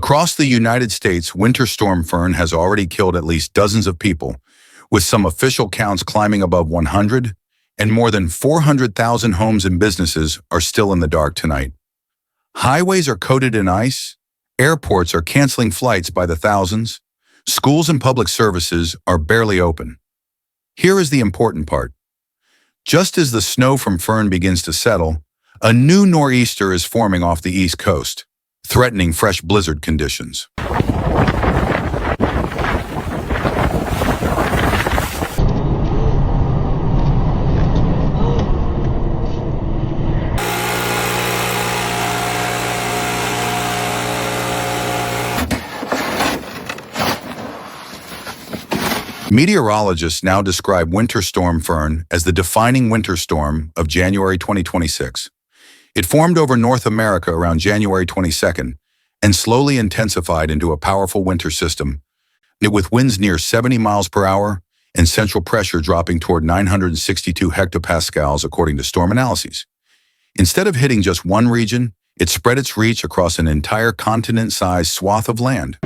Across the United States, Winter Storm Fern has already killed at least dozens of people, with some official counts climbing above 100, and more than 400,000 homes and businesses are still in the dark tonight. Highways are coated in ice, airports are canceling flights by the thousands, schools and public services are barely open. Here is the important part. Just as the snow from Fern begins to settle, a new nor'easter is forming off the East Coast, threatening fresh blizzard conditions. Meteorologists now describe Winter Storm Fern as the defining winter storm of January 2026. It formed over North America around January 22nd and slowly intensified into a powerful winter system, with winds near 70 miles per hour and central pressure dropping toward 962 hectopascals according to storm analyses. Instead of hitting just one region, it spread its reach across an entire continent-sized swath of land.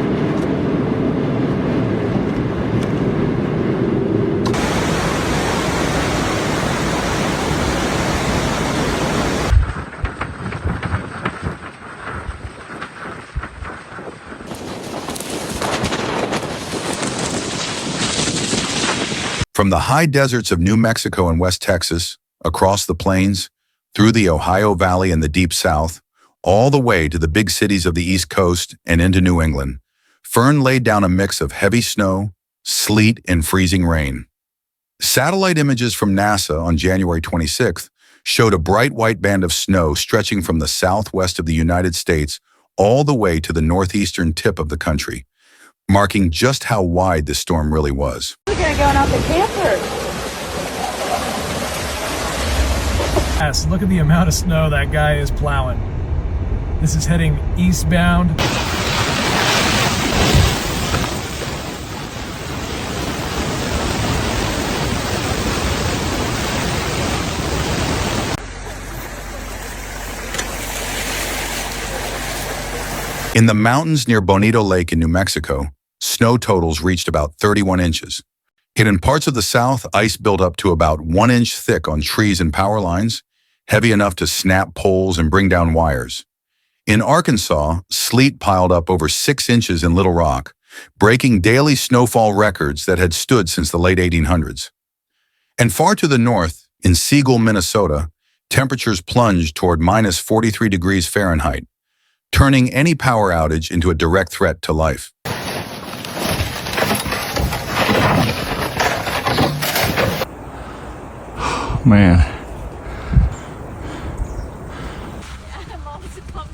From the high deserts of New Mexico and West Texas, across the plains, through the Ohio Valley and the Deep South, all the way to the big cities of the East Coast and into New England, Fern laid down a mix of heavy snow, sleet, and freezing rain. Satellite images from NASA on January 26th showed a bright white band of snow stretching from the southwest of the United States all the way to the northeastern tip of the country, marking just how wide this storm really was. We're gonna go out the camper. Yes, look at the amount of snow that guy is plowing. This is heading eastbound. In the mountains near Bonito Lake in New Mexico, snow totals reached about 31 inches. Yet in parts of the south, ice built up to about 1 inch thick on trees and power lines, heavy enough to snap poles and bring down wires. In Arkansas, sleet piled up over 6 inches in Little Rock, breaking daily snowfall records that had stood since the late 1800s. And far to the north, in Siegel, Minnesota, temperatures plunged toward minus 43 degrees Fahrenheit, turning any power outage into a direct threat to life. Man.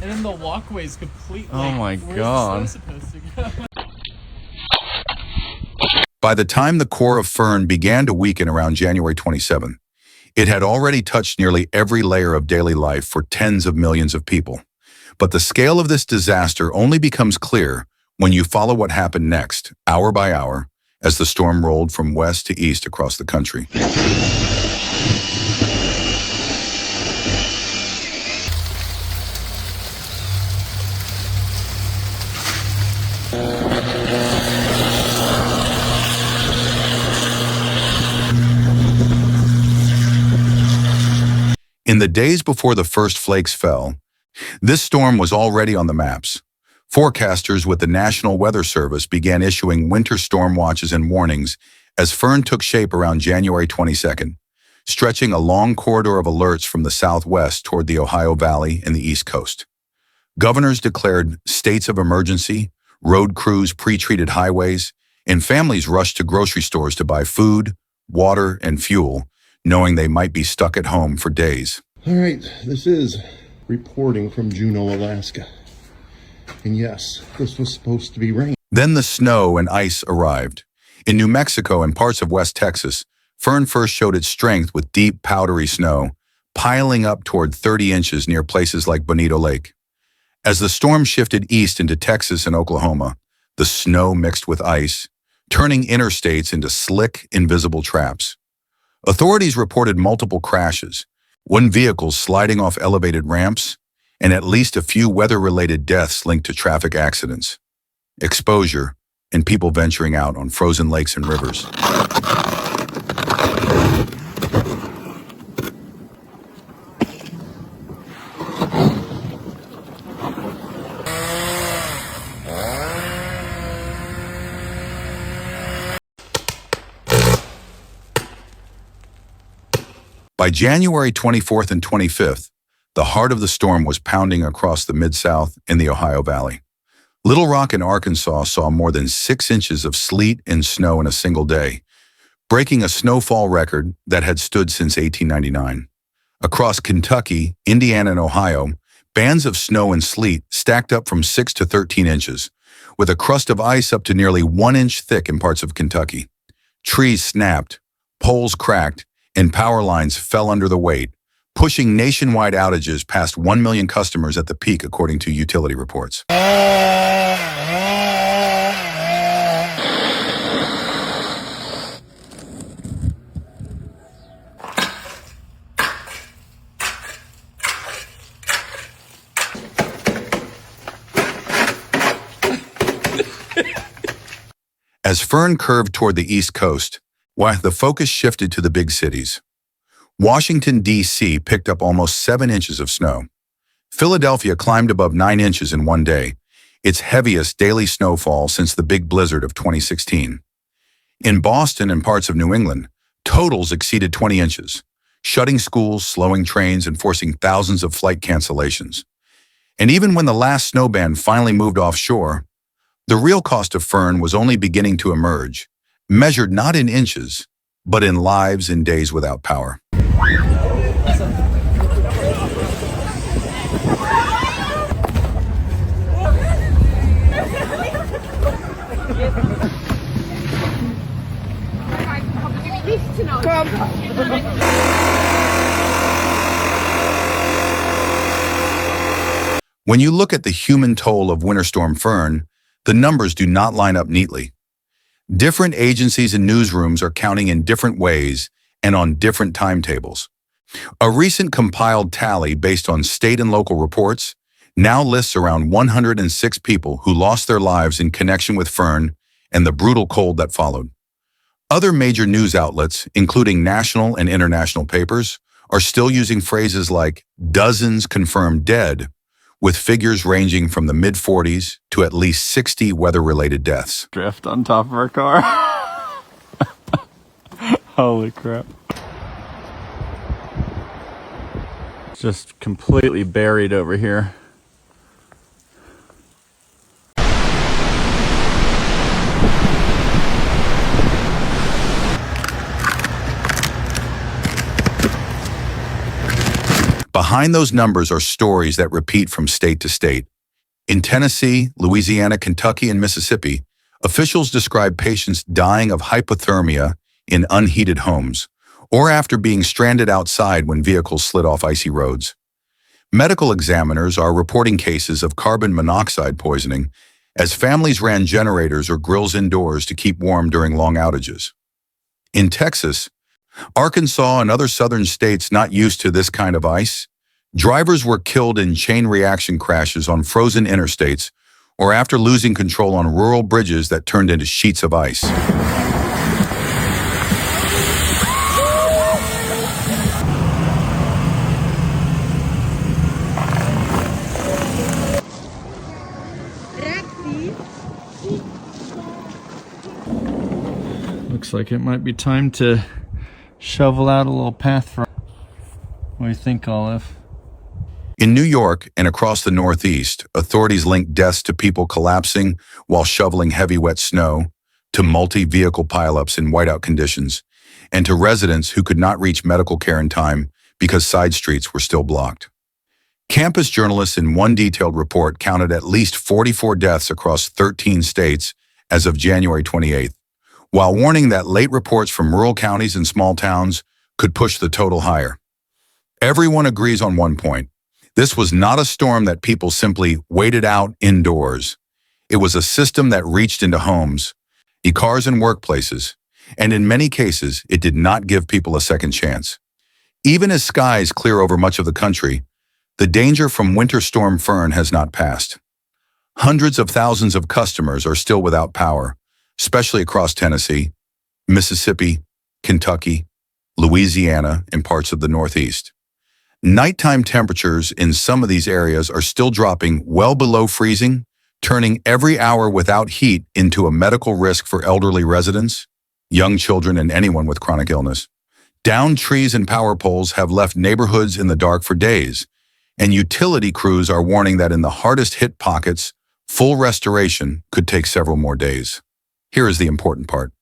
And then the walkway's completely. Oh my God. Where's the snow supposed to go? By the time the core of Fern began to weaken around January 27, it had already touched nearly every layer of daily life for tens of millions of people. But the scale of this disaster only becomes clear when you follow what happened next, hour by hour, as the storm rolled from west to east across the country. In the days before the first flakes fell, this storm was already on the maps. Forecasters with the National Weather Service began issuing winter storm watches and warnings as Fern took shape around January 22nd, stretching a long corridor of alerts from the southwest toward the Ohio Valley and the East Coast. Governors declared states of emergency, road crews pre-treated highways, and families rushed to grocery stores to buy food, water, and fuel, knowing they might be stuck at home for days. All right, this is reporting from Juneau, Alaska. And yes, this was supposed to be rain. Then the snow and ice arrived. In New Mexico and parts of West Texas, Fern first showed its strength with deep, powdery snow, piling up toward 30 inches near places like Bonito Lake. As the storm shifted east into Texas and Oklahoma, the snow mixed with ice, turning interstates into slick, invisible traps. Authorities reported multiple crashes, one vehicle sliding off elevated ramps, and at least a few weather-related deaths linked to traffic accidents, exposure, and people venturing out on frozen lakes and rivers. By January 24th and 25th, the heart of the storm was pounding across the Mid-South and the Ohio Valley. Little Rock in Arkansas saw more than 6 inches of sleet and snow in a single day, breaking a snowfall record that had stood since 1899. Across Kentucky, Indiana, and Ohio, bands of snow and sleet stacked up from 6 to 13 inches, with a crust of ice up to nearly 1 inch thick in parts of Kentucky. Trees snapped, poles cracked, and power lines fell under the weight, pushing nationwide outages past 1 million customers at the peak, according to utility reports. As Fern curved toward the East Coast, the focus shifted to the big cities. Washington, D.C. picked up almost 7 inches of snow. Philadelphia climbed above 9 inches in one day, its heaviest daily snowfall since the big blizzard of 2016. In Boston and parts of New England, totals exceeded 20 inches, shutting schools, slowing trains, and forcing thousands of flight cancellations. And even when the last snow band finally moved offshore, the real cost of Fern was only beginning to emerge, measured not in inches, but in lives and days without power. When you look at the human toll of Winter Storm Fern, the numbers do not line up neatly. Different agencies and newsrooms are counting in different ways and on different timetables. A recent compiled tally based on state and local reports now lists around 106 people who lost their lives in connection with Fern and the brutal cold that followed. Other major news outlets, including national and international papers, are still using phrases like dozens confirmed dead, with figures ranging from the mid-40s to at least 60 weather-related deaths. Drift on top of our car. Holy crap. Just completely buried over here. Behind those numbers are stories that repeat from state to state. In Tennessee, Louisiana, Kentucky, and Mississippi, officials describe patients dying of hypothermia in unheated homes, or after being stranded outside when vehicles slid off icy roads. Medical examiners are reporting cases of carbon monoxide poisoning as families ran generators or grills indoors to keep warm during long outages. In Texas, Arkansas, and other southern states not used to this kind of ice, drivers were killed in chain reaction crashes on frozen interstates or after losing control on rural bridges that turned into sheets of ice. Looks like it might be time to shovel out a little path for... What do you think, Olive? In New York and across the Northeast, authorities linked deaths to people collapsing while shoveling heavy wet snow, to multi-vehicle pileups in whiteout conditions, and to residents who could not reach medical care in time because side streets were still blocked. Campus journalists in one detailed report counted at least 44 deaths across 13 states as of January 28th, while warning that late reports from rural counties and small towns could push the total higher. Everyone agrees on one point. This was not a storm that people simply waited out indoors. It was a system that reached into homes, cars and workplaces, and in many cases, it did not give people a second chance. Even as skies clear over much of the country, The danger from Winter Storm Fern has not passed. Hundreds of thousands of customers are still without power, especially across Tennessee, Mississippi, Kentucky, Louisiana, and parts of the Northeast. Nighttime temperatures in some of these areas are still dropping well below freezing, turning every hour without heat into a medical risk for elderly residents, young children, and anyone with chronic illness. Downed trees and power poles have left neighborhoods in the dark for days, and utility crews are warning that in the hardest hit pockets, full restoration could take several more days. Here is the important part.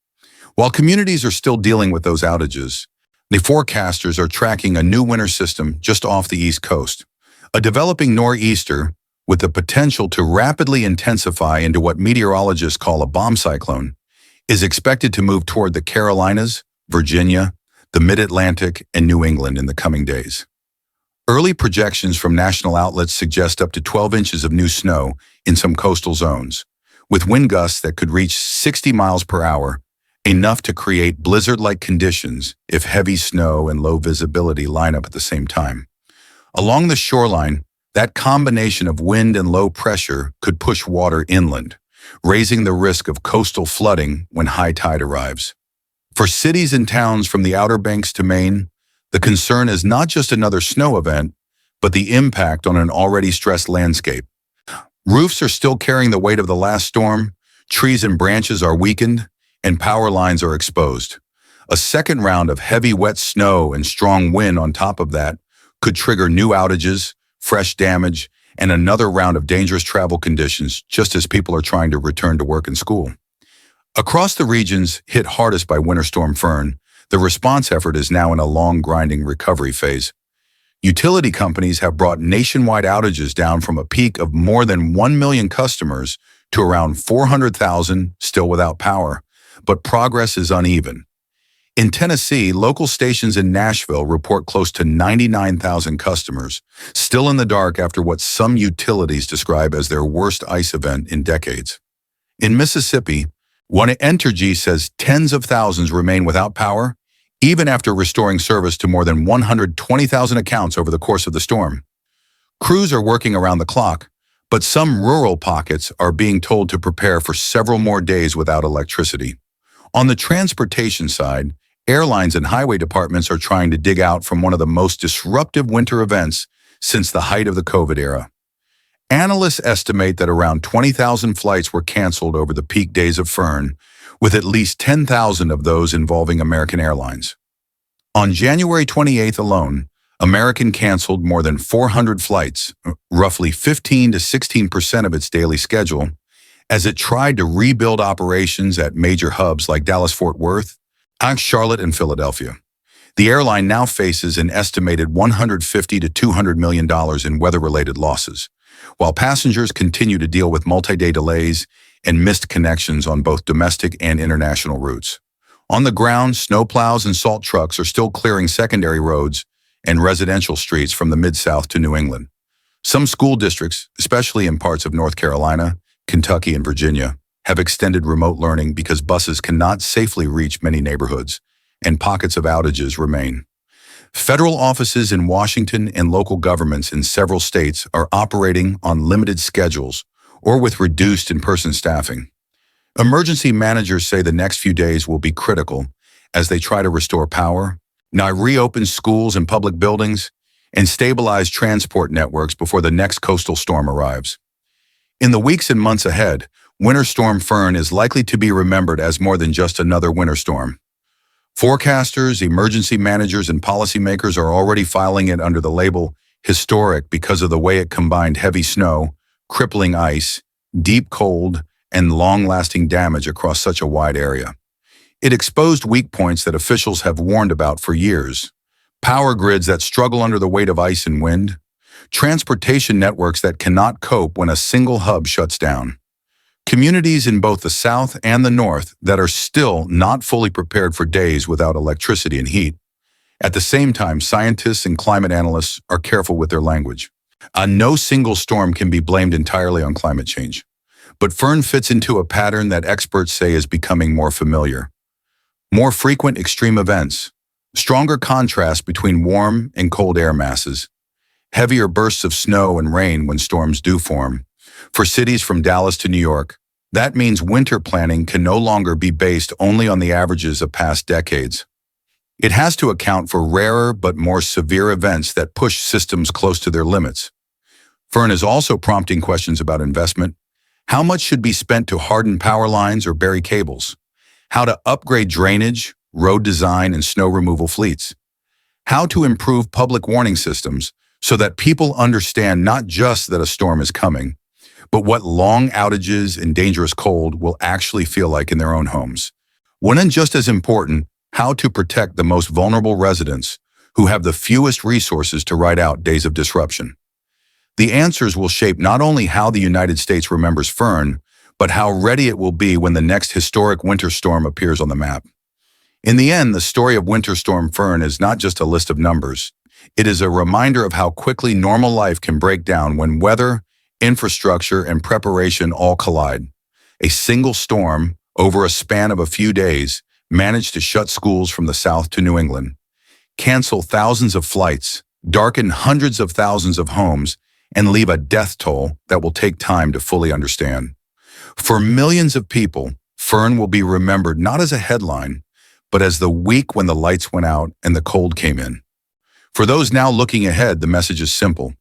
While communities are still dealing with those outages, the forecasters are tracking a new winter system just off the East Coast. A developing nor'easter with the potential to rapidly intensify into what meteorologists call a bomb cyclone is expected to move toward the Carolinas, Virginia, the Mid-Atlantic, and New England in the coming days. Early projections from national outlets suggest up to 12 inches of new snow in some coastal zones, with wind gusts that could reach 60 miles per hour, enough to create blizzard-like conditions if heavy snow and low visibility line up at the same time. Along the shoreline, that combination of wind and low pressure could push water inland, raising the risk of coastal flooding when high tide arrives. For cities and towns from the Outer Banks to Maine, the concern is not just another snow event, but the impact on an already stressed landscape. Roofs are still carrying the weight of the last storm, trees and branches are weakened, and power lines are exposed. A second round of heavy wet snow and strong wind on top of that could trigger new outages, fresh damage, and another round of dangerous travel conditions just as people are trying to return to work and school. Across the regions hit hardest by Winter Storm Fern, the response effort is now in a long, grinding recovery phase. Utility companies have brought nationwide outages down from a peak of more than 1 million customers to around 400,000 still without power, but progress is uneven. In Tennessee, local stations in Nashville report close to 99,000 customers, still in the dark after what some utilities describe as their worst ice event in decades. In Mississippi, One Entergy says tens of thousands remain without power, even after restoring service to more than 120,000 accounts over the course of the storm. Crews are working around the clock, but some rural pockets are being told to prepare for several more days without electricity. On the transportation side, airlines and highway departments are trying to dig out from one of the most disruptive winter events since the height of the COVID era. Analysts estimate that around 20,000 flights were canceled over the peak days of Fern, with at least 10,000 of those involving American Airlines. On January 28th alone, American canceled more than 400 flights, roughly 15 to 16% of its daily schedule, as it tried to rebuild operations at major hubs like Dallas-Fort Worth, Charlotte, and Philadelphia. The airline now faces an estimated $150 to $200 million in weather-related losses, while passengers continue to deal with multi-day delays and missed connections on both domestic and international routes. On the ground, snowplows and salt trucks are still clearing secondary roads and residential streets from the Mid-South to New England. Some school districts, especially in parts of North Carolina, Kentucky, and Virginia, have extended remote learning because buses cannot safely reach many neighborhoods, and pockets of outages remain. Federal offices in Washington and local governments in several states are operating on limited schedules or with reduced in-person staffing. Emergency managers say the next few days will be critical as they try to restore power, now reopen schools and public buildings, and stabilize transport networks before the next coastal storm arrives. In the weeks and months ahead, Winter Storm Fern is likely to be remembered as more than just another winter storm. Forecasters, emergency managers, and policymakers are already filing it under the label historic because of the way it combined heavy snow, crippling ice, deep cold, and long-lasting damage across such a wide area. It exposed weak points that officials have warned about for years: power grids that struggle under the weight of ice and wind, transportation networks that cannot cope when a single hub shuts down, communities in both the South and the North that are still not fully prepared for days without electricity and heat. At the same time, scientists and climate analysts are careful with their language. No single storm can be blamed entirely on climate change, but Fern fits into a pattern that experts say is becoming more familiar. More frequent extreme events, stronger contrast between warm and cold air masses, heavier bursts of snow and rain when storms do form. For cities from Dallas to New York, that means winter planning can no longer be based only on the averages of past decades. It has to account for rarer but more severe events that push systems close to their limits. Fern is also prompting questions about investment. How much should be spent to harden power lines or bury cables? How to upgrade drainage, road design, and snow removal fleets? How to improve public warning systems so that people understand not just that a storm is coming, but what long outages and dangerous cold will actually feel like in their own homes. And just as important, how to protect the most vulnerable residents who have the fewest resources to ride out days of disruption. The answers will shape not only how the United States remembers Fern, but how ready it will be when the next historic winter storm appears on the map. In the end, the story of Winter Storm Fern is not just a list of numbers. It is a reminder of how quickly normal life can break down when weather, infrastructure, and preparation all collide. A single storm, over a span of a few days, managed to shut schools from the South to New England, cancel thousands of flights, darken hundreds of thousands of homes, and leave a death toll that will take time to fully understand. For millions of people, Fern will be remembered not as a headline, but as the week when the lights went out and the cold came in. For those now looking ahead, the message is simple.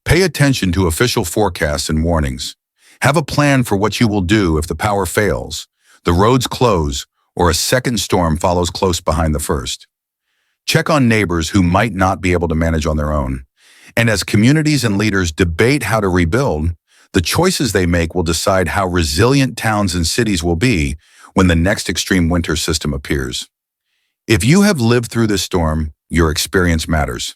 Pay attention to official forecasts and warnings. Have a plan for what you will do if the power fails, the roads close, or a second storm follows close behind the first. Check on neighbors who might not be able to manage on their own. And as communities and leaders debate how to rebuild, the choices they make will decide how resilient towns and cities will be when the next extreme winter system appears. If you have lived through this storm, your experience matters.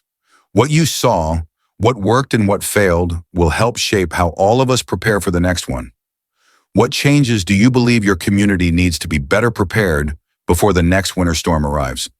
What you saw, what worked and what failed, will help shape how all of us prepare for the next one. What changes do you believe your community needs to be better prepared before the next winter storm arrives?